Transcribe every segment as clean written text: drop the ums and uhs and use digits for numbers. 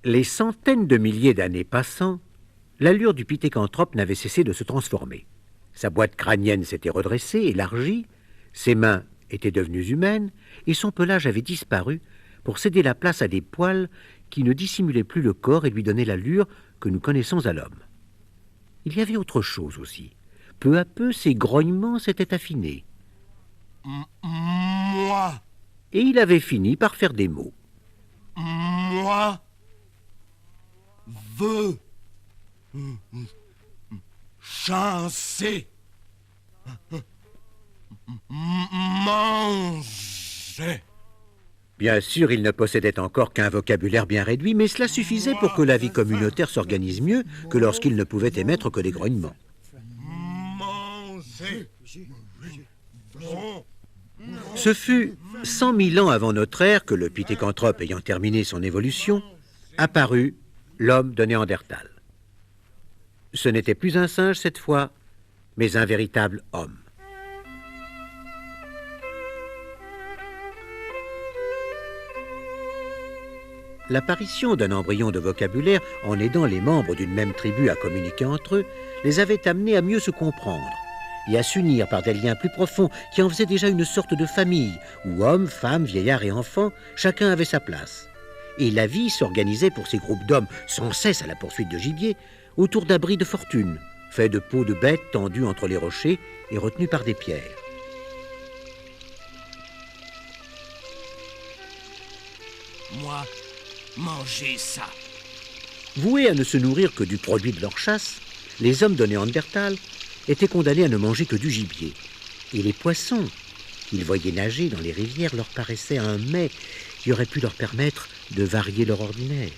Les centaines de milliers d'années passant, l'allure du pithécanthrope n'avait cessé de se transformer. Sa boîte crânienne s'était redressée, élargie, ses mains étaient devenues humaines, et son pelage avait disparu pour céder la place à des poils qui ne dissimulaient plus le corps et lui donnaient l'allure que nous connaissons à l'homme. Il y avait autre chose aussi. Peu à peu, ses grognements s'étaient affinés. Moi. Et il avait fini par faire des mots. Moi. Veux. Chancer. Manger. Bien sûr, il ne possédait encore qu'un vocabulaire bien réduit, mais cela suffisait pour que la vie communautaire s'organise mieux que lorsqu'il ne pouvait émettre que des grognements. Manger. Ce fut 100 000 ans avant notre ère que le pithécanthrope ayant terminé son évolution, apparut l'homme de Néandertal. Ce n'était plus un singe cette fois, mais un véritable homme. L'apparition d'un embryon de vocabulaire en aidant les membres d'une même tribu à communiquer entre eux les avait amenés à mieux se comprendre et à s'unir par des liens plus profonds qui en faisaient déjà une sorte de famille où hommes, femmes, vieillards et enfants, chacun avait sa place. Et la vie s'organisait pour ces groupes d'hommes sans cesse à la poursuite de gibier autour d'abris de fortune, faits de peaux de bêtes tendues entre les rochers et retenus par des pierres. Moi, manger ça. Voués à ne se nourrir que du produit de leur chasse, les hommes de Néandertal étaient condamnés à ne manger que du gibier. Et les poissons qu'ils voyaient nager dans les rivières leur paraissaient un mets qui aurait pu leur permettre de varier leur ordinaire.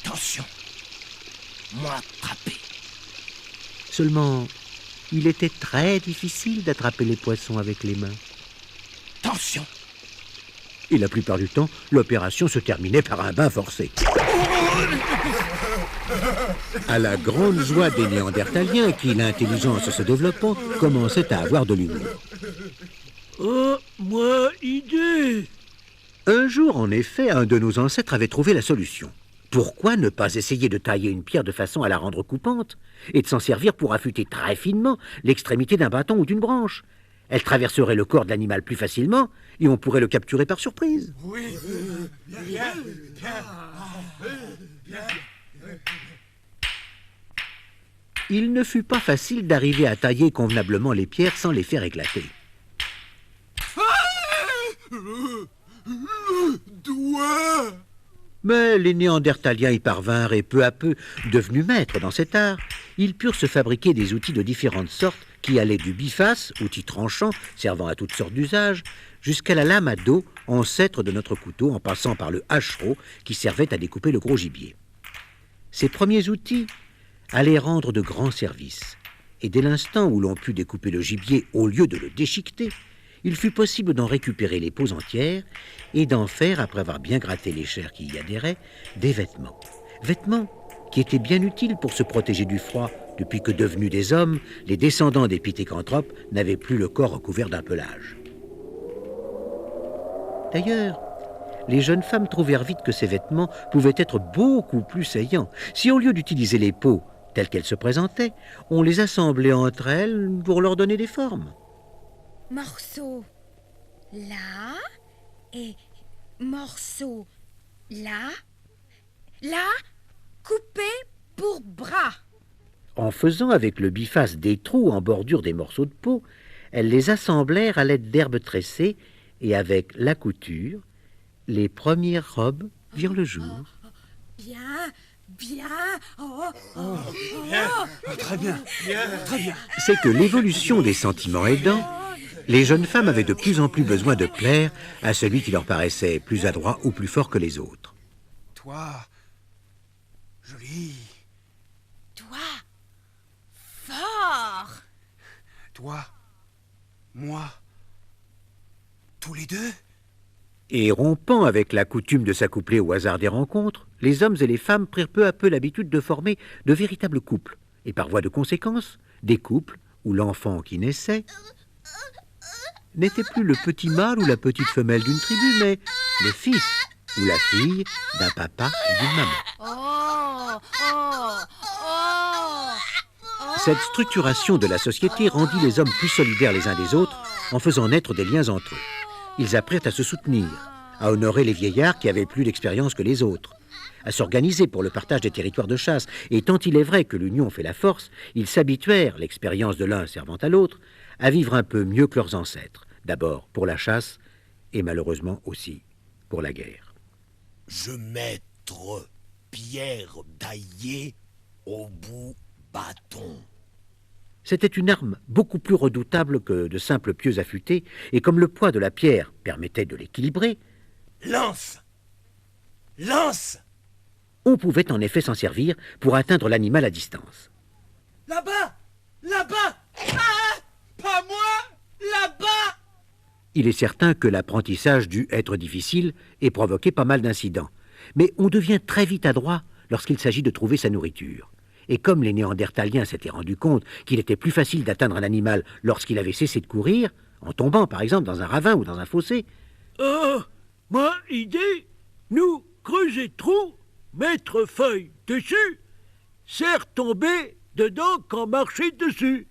Attention, moi attraper. Seulement, il était très difficile d'attraper les poissons avec les mains. Attention. Et la plupart du temps, l'opération se terminait par un bain forcé. À la grande joie des Néandertaliens qui, l'intelligence se développant, commençaient à avoir de l'humour. Oh, moi, idée! Un jour, en effet, un de nos ancêtres avait trouvé la solution. Pourquoi ne pas essayer de tailler une pierre de façon à la rendre coupante et de s'en servir pour affûter très finement l'extrémité d'un bâton ou d'une branche? Elle traverserait le corps de l'animal plus facilement et on pourrait le capturer par surprise. Oui, bien. Il ne fut pas facile d'arriver à tailler convenablement les pierres sans les faire éclater. Doigt. Mais les Néandertaliens y parvinrent et peu à peu, devenus maîtres dans cet art, ils purent se fabriquer des outils de différentes sortes qui allaient du biface, outil tranchant servant à toutes sortes d'usages, jusqu'à la lame à dos, ancêtre de notre couteau, en passant par le hachereau qui servait à découper le gros gibier. Ces premiers outils allaient rendre de grands services, et dès l'instant où l'on put découper le gibier au lieu de le déchiqueter, il fut possible d'en récupérer les peaux entières et d'en faire, après avoir bien gratté les chairs qui y adhéraient, des vêtements. Vêtements qui étaient bien utiles pour se protéger du froid, depuis que, devenus des hommes, les descendants des pithécanthropes n'avaient plus le corps recouvert d'un pelage. D'ailleurs, les jeunes femmes trouvèrent vite que ces vêtements pouvaient être beaucoup plus saillants si, au lieu d'utiliser les peaux telles qu'elles se présentaient, on les assemblait entre elles pour leur donner des formes. Morceau là et morceau là, coupé pour bras. En faisant avec le biface des trous en bordure des morceaux de peau, elles les assemblèrent à l'aide d'herbes tressées et avec la couture, les premières robes virent le jour. Bien. Très bien. C'est que l'évolution des sentiments aidant, les jeunes femmes avaient de plus en plus besoin de plaire à celui qui leur paraissait plus adroit ou plus fort que les autres. Toi, joli. Toi, fort. Toi, moi, tous les deux. Et rompant avec la coutume de s'accoupler au hasard des rencontres, les hommes et les femmes prirent peu à peu l'habitude de former de véritables couples. Et par voie de conséquence, des couples où l'enfant qui naissait n'était plus le petit mâle ou la petite femelle d'une tribu, mais le fils ou la fille d'un papa et d'une maman. Cette structuration de la société rendit les hommes plus solidaires les uns des autres en faisant naître des liens entre eux. Ils apprirent à se soutenir, à honorer les vieillards qui avaient plus d'expérience que les autres, à s'organiser pour le partage des territoires de chasse. Et tant il est vrai que l'union fait la force, ils s'habituèrent, l'expérience de l'un servant à l'autre, à vivre un peu mieux que leurs ancêtres, d'abord pour la chasse et malheureusement aussi pour la guerre. Je mettre pierre taillée au bout bâton. C'était une arme beaucoup plus redoutable que de simples pieux affûtés, et comme le poids de la pierre permettait de l'équilibrer, Lance! Lance! on pouvait en effet s'en servir pour atteindre l'animal à distance. Là-bas! Là-bas! Ah! Pas moi! Là-bas! Il est certain que l'apprentissage dut être difficile et provoquer pas mal d'incidents. Mais on devient très vite adroit lorsqu'il s'agit de trouver sa nourriture. Et comme les Néandertaliens s'étaient rendus compte qu'il était plus facile d'atteindre un animal lorsqu'il avait cessé de courir, en tombant par exemple dans un ravin ou dans un fossé, Moi, idée, nous creuser trou, mettre feuille dessus, serre tomber dedans quand marcher dessus.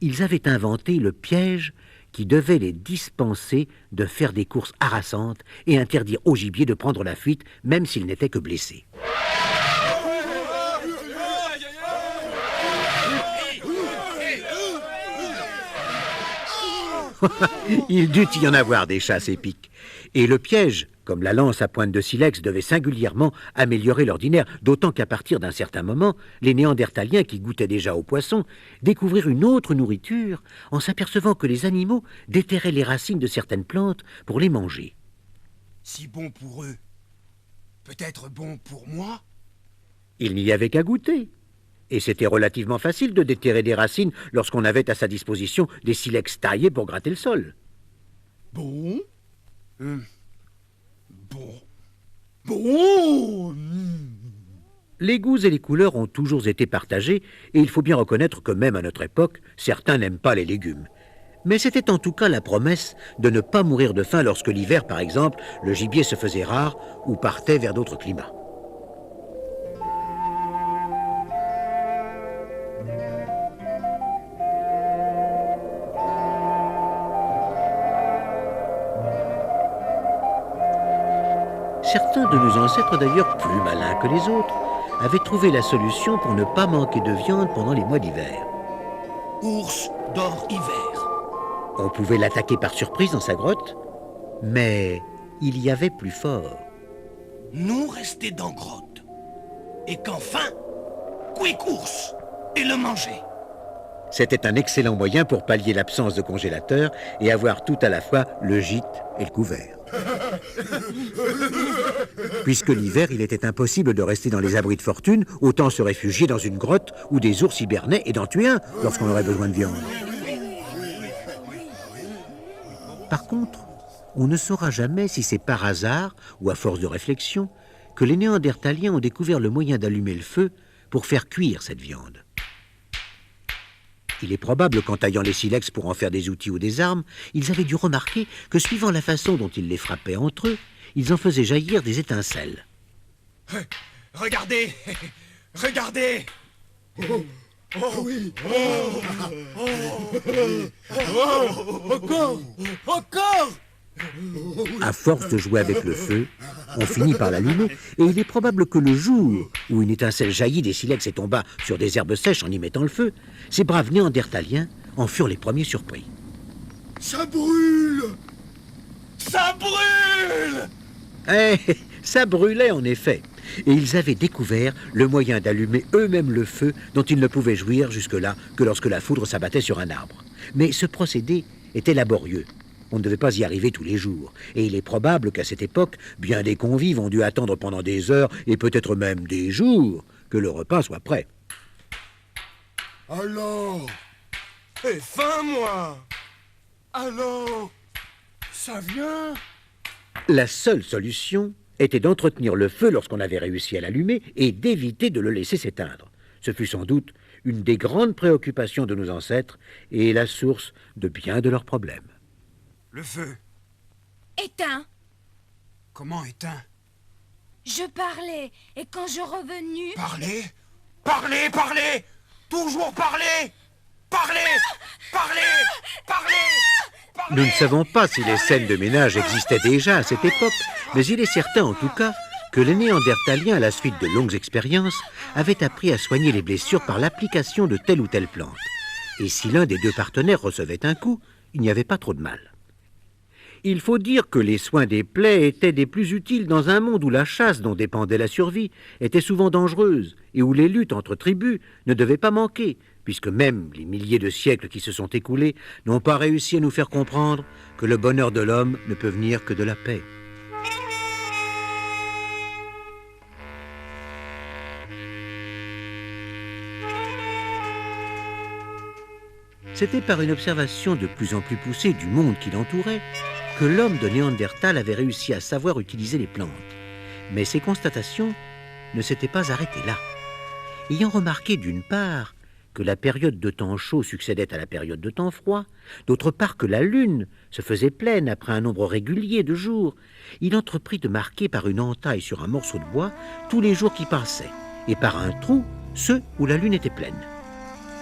ils avaient inventé le piège qui devait les dispenser de faire des courses harassantes et interdire au gibier de prendre la fuite, même s'il n'était que blessé. Il dut y en avoir des chasses épiques. Et le piège, comme la lance à pointe de silex, devait singulièrement améliorer l'ordinaire, d'autant qu'à partir d'un certain moment, les Néandertaliens, qui goûtaient déjà au poisson, découvrirent une autre nourriture en s'apercevant que les animaux déterraient les racines de certaines plantes pour les manger. Si bon pour eux, peut-être bon pour moi? Il n'y avait qu'à goûter. Et c'était relativement facile de déterrer des racines lorsqu'on avait à sa disposition des silex taillés pour gratter le sol. Bon. Bon. Les goûts et les couleurs ont toujours été partagés, et il faut bien reconnaître que même à notre époque, certains n'aiment pas les légumes. Mais c'était en tout cas la promesse de ne pas mourir de faim lorsque l'hiver, par exemple, le gibier se faisait rare ou partait vers d'autres climats. Certains de nos ancêtres, d'ailleurs plus malins que les autres, avaient trouvé la solution pour ne pas manquer de viande pendant les mois d'hiver. Ours d'or hiver. On pouvait l'attaquer par surprise dans sa grotte, mais il y avait plus fort. Nous rester dans grotte. Et qu'enfin, quick ours et le manger. C'était un excellent moyen pour pallier l'absence de congélateur et avoir tout à la fois le gîte et le couvert. Puisque l'hiver, il était impossible de rester dans les abris de fortune, autant se réfugier dans une grotte où des ours hibernaient et d'en tuer un lorsqu'on aurait besoin de viande. Par contre, on ne saura jamais si c'est par hasard ou à force de réflexion que les Néandertaliens ont découvert le moyen d'allumer le feu pour faire cuire cette viande. Il est probable qu'en taillant les silex pour en faire des outils ou des armes, ils avaient dû remarquer que suivant la façon dont ils les frappaient entre eux, ils en faisaient jaillir des étincelles. Regardez! Regardez! Oui. Encore! Encore! À force de jouer avec le feu, on finit par l'allumer, et il est probable que le jour où une étincelle jaillit des silex et tomba sur des herbes sèches en y mettant le feu, ces braves Néandertaliens en furent les premiers surpris. Ça brûle! Ça brûle! Eh, ça brûlait en effet, et ils avaient découvert le moyen d'allumer eux-mêmes le feu dont ils ne pouvaient jouir jusque-là que lorsque la foudre s'abattait sur un arbre. Mais ce procédé était laborieux. On ne devait pas y arriver tous les jours, et il est probable qu'à cette époque, bien des convives ont dû attendre pendant des heures, et peut-être même des jours, que le repas soit prêt. Alors? J'ai faim, moi! Alors? Ça vient? La seule solution était d'entretenir le feu lorsqu'on avait réussi à l'allumer, et d'éviter de le laisser s'éteindre. Ce fut sans doute une des grandes préoccupations de nos ancêtres, et la source de bien de leurs problèmes. Le feu. Éteint. Comment éteint? Je parlais, et quand je revenu... Parlez, parlez, parlez. Toujours parlez. Parlez, parlez, parlez. Nous ne savons pas si les scènes de ménage existaient déjà à cette époque, mais il est certain en tout cas que les Néandertaliens, à la suite de longues expériences, avaient appris à soigner les blessures par l'application de telle ou telle plante. Et si l'un des deux partenaires recevait un coup, il n'y avait pas trop de mal. Il faut dire que les soins des plaies étaient des plus utiles dans un monde où la chasse, dont dépendait la survie, était souvent dangereuse et où les luttes entre tribus ne devaient pas manquer, puisque même les milliers de siècles qui se sont écoulés n'ont pas réussi à nous faire comprendre que le bonheur de l'homme ne peut venir que de la paix. C'était par une observation de plus en plus poussée du monde qui l'entourait que l'homme de Néandertal avait réussi à savoir utiliser les plantes. Mais ces constatations ne s'étaient pas arrêtées là. Ayant remarqué d'une part que la période de temps chaud succédait à la période de temps froid, d'autre part que la lune se faisait pleine après un nombre régulier de jours, il entreprit de marquer par une entaille sur un morceau de bois tous les jours qui passaient, et par un trou ceux où la lune était pleine.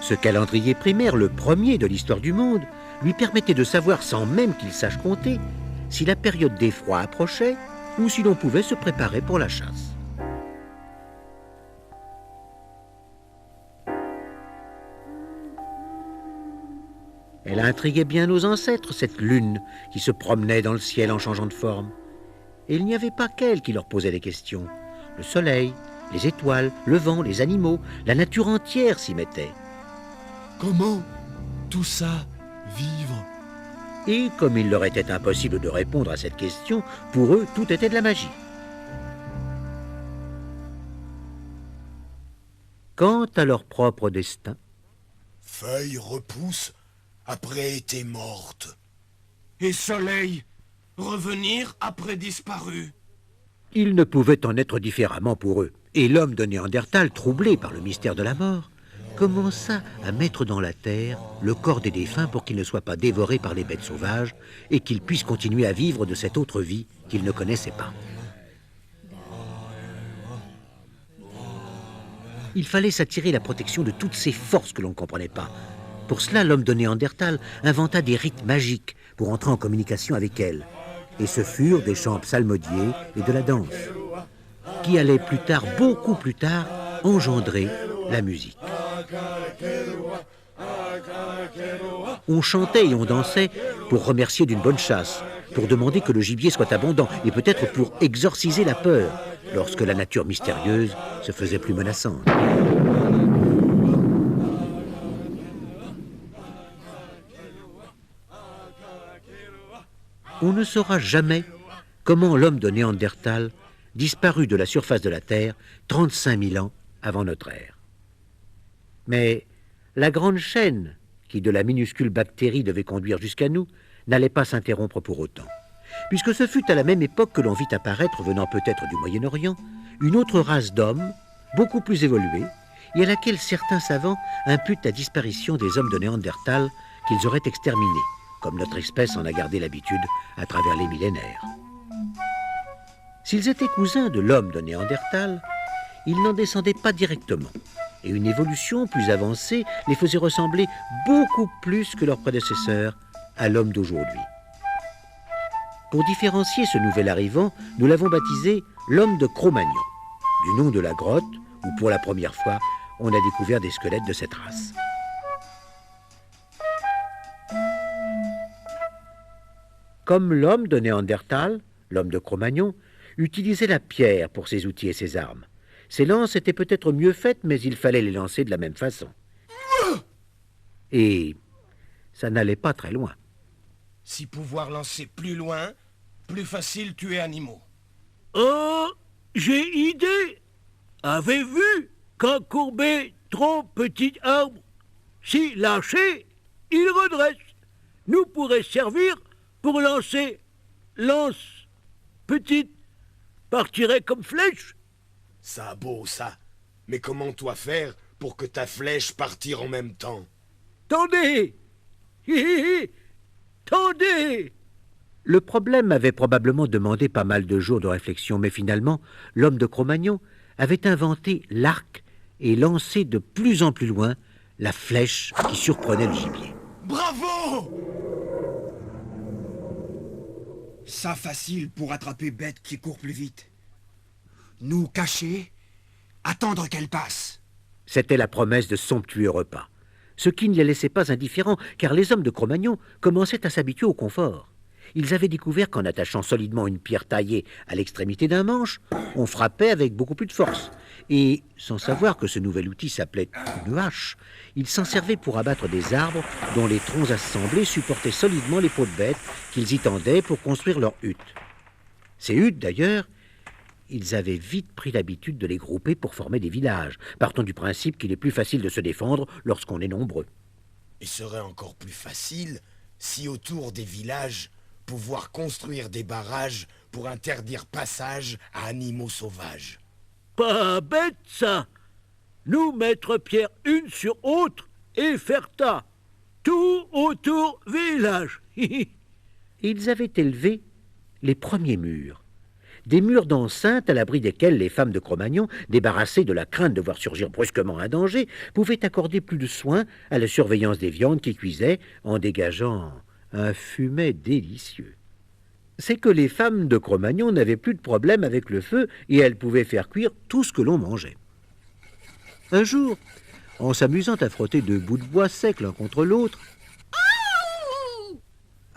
Ce calendrier primaire, le premier de l'histoire du monde, lui permettait de savoir, sans même qu'il sache compter, si la période des froids approchait ou si l'on pouvait se préparer pour la chasse. Elle intriguait bien nos ancêtres, cette lune qui se promenait dans le ciel en changeant de forme. Et il n'y avait pas qu'elle qui leur posait des questions. Le soleil, les étoiles, le vent, les animaux, la nature entière s'y mettait. Comment tout ça vivre? Et comme il leur était impossible de répondre à cette question, pour eux, tout était de la magie. Quant à leur propre destin, Feuille repousse après été morte. Et soleil, revenir après disparu. il ne pouvait en être différemment pour eux. Et l'homme de Néandertal, troublé par le mystère de la mort, commença à mettre dans la terre le corps des défunts pour qu'ils ne soient pas dévorés par les bêtes sauvages et qu'ils puissent continuer à vivre de cette autre vie qu'ils ne connaissaient pas. Il fallait s'attirer la protection de toutes ces forces que l'on ne comprenait pas. Pour cela, l'homme de Néandertal inventa des rites magiques pour entrer en communication avec elles. Et ce furent des chants psalmodiés et de la danse, qui allaient plus tard, beaucoup plus tard, engendrer la musique. On chantait et on dansait pour remercier d'une bonne chasse, pour demander que le gibier soit abondant et peut-être pour exorciser la peur, lorsque la nature mystérieuse se faisait plus menaçante. On ne saura jamais comment l'homme de Néandertal disparut de la surface de la Terre 35 000 ans avant notre ère. Mais la grande chaîne qui de la minuscule bactérie devait conduire jusqu'à nous n'allait pas s'interrompre pour autant, puisque ce fut à la même époque que l'on vit apparaître, venant peut-être du Moyen-Orient, une autre race d'hommes, beaucoup plus évoluée, et à laquelle certains savants imputent la disparition des hommes de Néandertal qu'ils auraient exterminés, comme notre espèce en a gardé l'habitude à travers les millénaires. S'ils étaient cousins de l'homme de Néandertal, ils n'en descendaient pas directement, et une évolution plus avancée les faisait ressembler beaucoup plus que leurs prédécesseurs à l'homme d'aujourd'hui. Pour différencier ce nouvel arrivant, nous l'avons baptisé l'homme de Cro-Magnon, du nom de la grotte où pour la première fois on a découvert des squelettes de cette race. Comme l'homme de Néandertal, l'homme de Cro-Magnon utilisait la pierre pour ses outils et ses armes. Ses lances étaient peut-être mieux faites, mais il fallait les lancer de la même façon. Et ça n'allait pas très loin. Si pouvoir lancer plus loin, plus facile tuer animaux. Oh, j'ai idée. Avez vu qu'un courbé trop petit arbre, si lâché, il redresse. Nous pourrait servir pour lancer lance petite, partirait comme flèche. Ça a beau, ça. Mais comment toi faire pour que ta flèche partire en même temps? Tendez. Hi, hi, hi. Tendez. Le problème avait probablement demandé pas mal de jours de réflexion, mais finalement, l'homme de Cro-Magnon avait inventé l'arc et lancé de plus en plus loin la flèche qui surprenait le gibier. Bravo! Ça facile pour attraper bête qui court plus vite. Nous cacher, attendre qu'elle passe. C'était la promesse de somptueux repas, ce qui ne les laissait pas indifférents, car les hommes de Cro-Magnon commençaient à s'habituer au confort. Ils avaient découvert qu'en attachant solidement une pierre taillée à l'extrémité d'un manche, on frappait avec beaucoup plus de force. Et, sans savoir que ce nouvel outil s'appelait une hache, ils s'en servaient pour abattre des arbres dont les troncs assemblés supportaient solidement les peaux de bêtes qu'ils y tendaient pour construire leurs huttes. Ces huttes, d'ailleurs, ils avaient vite pris l'habitude de les grouper pour former des villages, partant du principe qu'il est plus facile de se défendre lorsqu'on est nombreux. Il serait encore plus facile si autour des villages, pouvoir construire des barrages pour interdire passage à animaux sauvages. Pas bête, ça. Nous mettre pierre une sur autre et faire tas. Tout autour village. Ils avaient élevé les premiers murs. Des murs d'enceinte à l'abri desquels les femmes de Cro-Magnon, débarrassées de la crainte de voir surgir brusquement un danger, pouvaient accorder plus de soin à la surveillance des viandes qui cuisaient en dégageant un fumet délicieux. C'est que les femmes de Cro-Magnon n'avaient plus de problème avec le feu et elles pouvaient faire cuire tout ce que l'on mangeait. Un jour, en s'amusant à frotter deux bouts de bois secs l'un contre l'autre,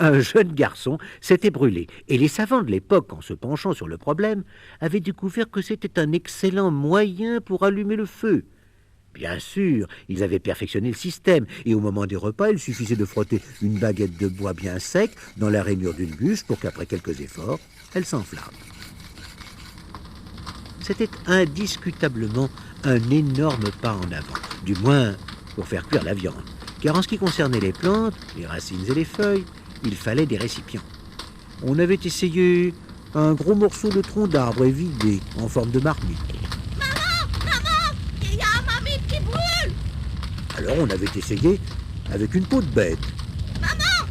un jeune garçon s'était brûlé, et les savants de l'époque, en se penchant sur le problème, avaient découvert que c'était un excellent moyen pour allumer le feu. Bien sûr, ils avaient perfectionné le système, et au moment des repas, il suffisait de frotter une baguette de bois bien sec dans la rainure d'une bûche pour qu'après quelques efforts, elle s'enflamme. C'était indiscutablement un énorme pas en avant, du moins pour faire cuire la viande, car en ce qui concernait les plantes, les racines et les feuilles, il fallait des récipients. On avait essayé un gros morceau de tronc d'arbre évidé en forme de marmite. Il y a un marmite qui brûle! Alors on avait essayé avec une peau de bête. Maman,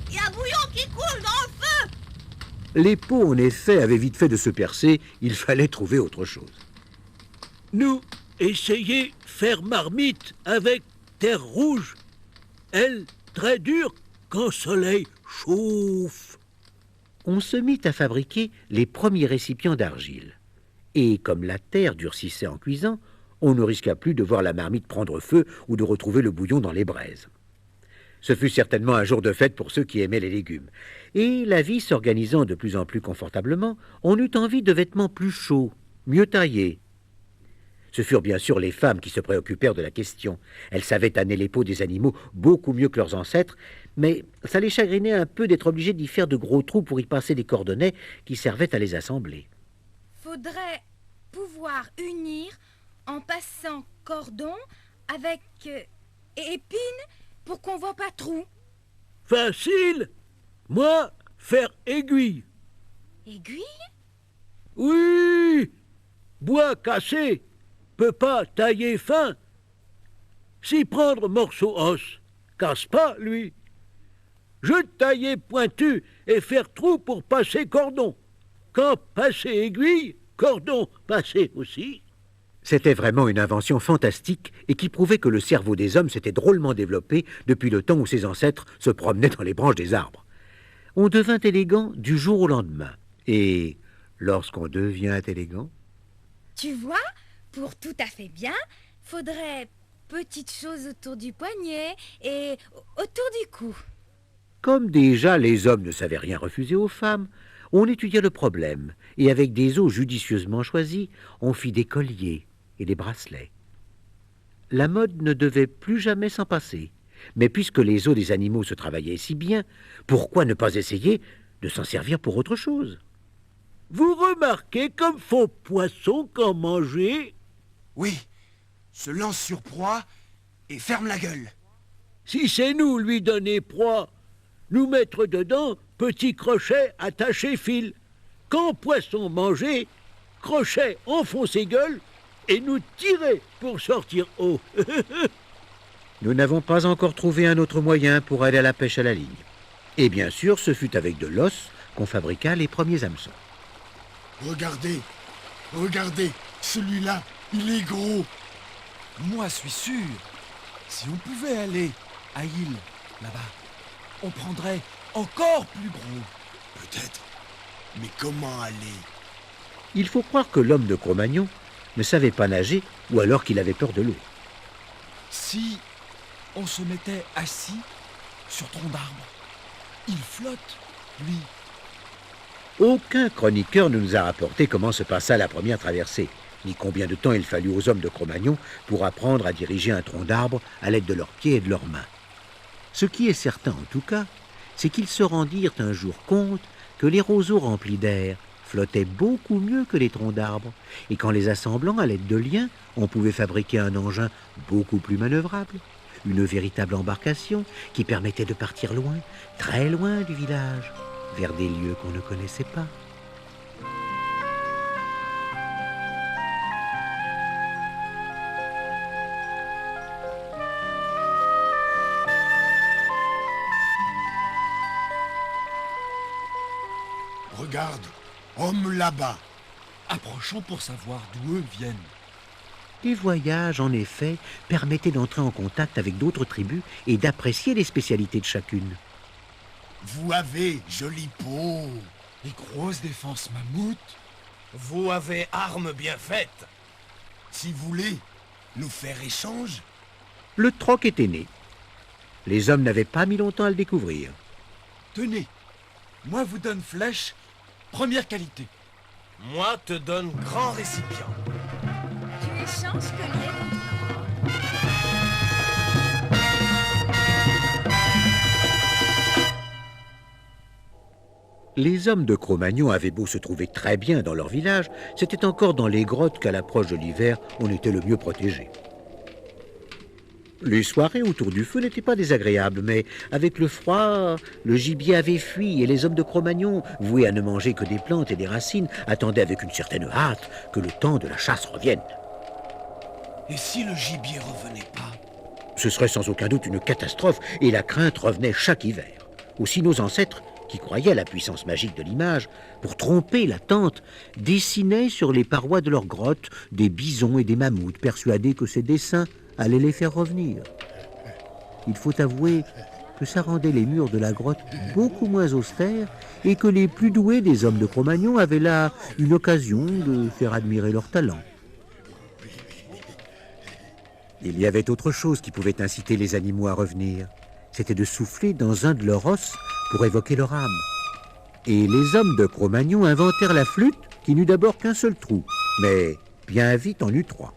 il y a un bouillon qui coule dans le feu! Les peaux, en effet, avaient vite fait de se percer. Il fallait trouver autre chose. Nous essayer faire marmite avec terre rouge. Elle, très dure quand soleil chauffe. On se mit à fabriquer les premiers récipients d'argile. Et comme la terre durcissait en cuisant, on ne risqua plus de voir la marmite prendre feu ou de retrouver le bouillon dans les braises. Ce fut certainement un jour de fête pour ceux qui aimaient les légumes. Et la vie s'organisant de plus en plus confortablement, on eut envie de vêtements plus chauds, mieux taillés. Ce furent bien sûr les femmes qui se préoccupèrent de la question. Elles savaient tanner les peaux des animaux beaucoup mieux que leurs ancêtres, mais ça les chagrinait un peu d'être obligées d'y faire de gros trous pour y passer des cordonnets qui servaient à les assembler. Faudrait pouvoir unir en passant cordon avec épines pour qu'on voit pas trou. Facile. Moi, faire aiguille. Aiguille? Oui. Bois cassé. Peut pas tailler fin. Si prendre morceau os, casse pas, lui. Je tailler pointu et faire trou pour passer cordon. Quand passer aiguille, cordon passer aussi. C'était vraiment une invention fantastique et qui prouvait que le cerveau des hommes s'était drôlement développé depuis le temps où ses ancêtres se promenaient dans les branches des arbres. On devint élégant du jour au lendemain. Et lorsqu'on devient élégant... Tu vois, pour tout à fait bien, faudrait petites choses autour du poignet et autour du cou. Comme déjà les hommes ne savaient rien refuser aux femmes, on étudia le problème, et avec des os judicieusement choisis, on fit des colliers et des bracelets. La mode ne devait plus jamais s'en passer, mais puisque les os des animaux se travaillaient si bien, pourquoi ne pas essayer de s'en servir pour autre chose? Vous remarquez comme font poisson quand manger? Oui, se lance sur proie et ferme la gueule. Si c'est nous lui donner proie, nous mettre dedans petit crochet attaché fil. Quand poisson manger, crochet enfoncer gueule et nous tirer pour sortir haut. Nous n'avons pas encore trouvé un autre moyen pour aller à la pêche à la ligne. Et bien sûr, ce fut avec de l'os qu'on fabriqua les premiers hameçons. Regardez, regardez, celui-là, il est gros. Moi, suis sûr. Si on pouvait aller à Île, là-bas, on prendrait encore plus gros. Peut-être. Mais comment aller? Il faut croire que l'homme de Cro-Magnon ne savait pas nager ou alors qu'il avait peur de l'eau. Si on se mettait assis sur tronc d'arbre, il flotte, lui. Aucun chroniqueur ne nous a rapporté comment se passa la première traversée, ni combien de temps il fallut aux hommes de Cro-Magnon pour apprendre à diriger un tronc d'arbre à l'aide de leurs pieds et de leurs mains. Ce qui est certain en tout cas, c'est qu'ils se rendirent un jour compte que les roseaux remplis d'air flottaient beaucoup mieux que les troncs d'arbres, et qu'en les assemblant à l'aide de liens, on pouvait fabriquer un engin beaucoup plus manœuvrable, une véritable embarcation qui permettait de partir loin, très loin du village, vers des lieux qu'on ne connaissait pas. Regarde, homme là-bas. Approchons pour savoir d'où eux viennent. Les voyages, en effet, permettaient d'entrer en contact avec d'autres tribus et d'apprécier les spécialités de chacune. Vous avez jolie peau. Les grosses défenses mammouth. Vous avez armes bien faites. Si vous voulez nous faire échange, Le troc était né. Les hommes n'avaient pas mis longtemps à le découvrir. Tenez, moi vous donne flèche, première qualité. Moi te donne grand récipient. Tu échanges collier. Les hommes de Cro-Magnon avaient beau se trouver très bien dans leur village, c'était encore dans les grottes qu'à l'approche de l'hiver, on était le mieux protégé. Les soirées autour du feu n'étaient pas désagréables, mais avec le froid, le gibier avait fui et les hommes de Cro-Magnon, voués à ne manger que des plantes et des racines, attendaient avec une certaine hâte que le temps de la chasse revienne. Et si le gibier revenait pas? Ce serait sans aucun doute une catastrophe et la crainte revenait chaque hiver. Aussi nos ancêtres, qui croyaient à la puissance magique de l'image, pour tromper l'attente, dessinaient sur les parois de leurs grottes des bisons et des mammouths, persuadés que ces dessins allaient les faire revenir. Il faut avouer que ça rendait les murs de la grotte beaucoup moins austères et que les plus doués des hommes de Cro-Magnon avaient là une occasion de faire admirer leur talent. Il y avait autre chose qui pouvait inciter les animaux à revenir. C'était de souffler dans un de leurs os pour évoquer leur âme. Et les hommes de Cro-Magnon inventèrent la flûte qui n'eut d'abord qu'un seul trou, mais bien vite en eut trois.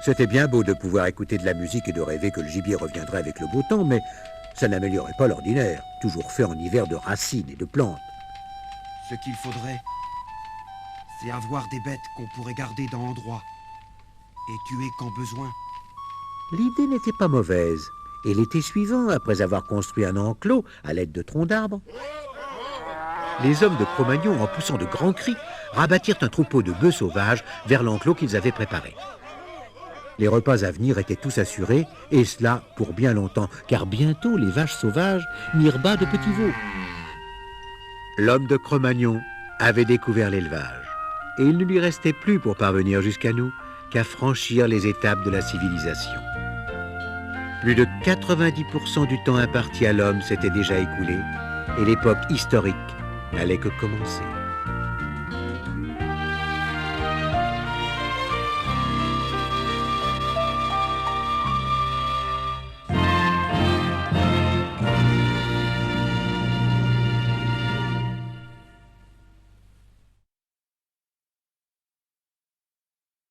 C'était bien beau de pouvoir écouter de la musique et de rêver que le gibier reviendrait avec le beau temps, mais ça n'améliorait pas l'ordinaire, toujours fait en hiver de racines et de plantes. Ce qu'il faudrait, c'est avoir des bêtes qu'on pourrait garder dans l'endroit et tuer quand besoin. L'idée n'était pas mauvaise, et l'été suivant, après avoir construit un enclos à l'aide de troncs d'arbres, les hommes de Cro-Magnon, en poussant de grands cris, rabattirent un troupeau de bœufs sauvages vers l'enclos qu'ils avaient préparé. Les repas à venir étaient tous assurés, et cela pour bien longtemps, car bientôt les vaches sauvages mirent bas de petits veaux. L'homme de Cro-Magnon avait découvert l'élevage, et il ne lui restait plus pour parvenir jusqu'à nous qu'à franchir les étapes de la civilisation. Plus de 90% du temps imparti à l'homme s'était déjà écoulé, et l'époque historique n'allait que commencer.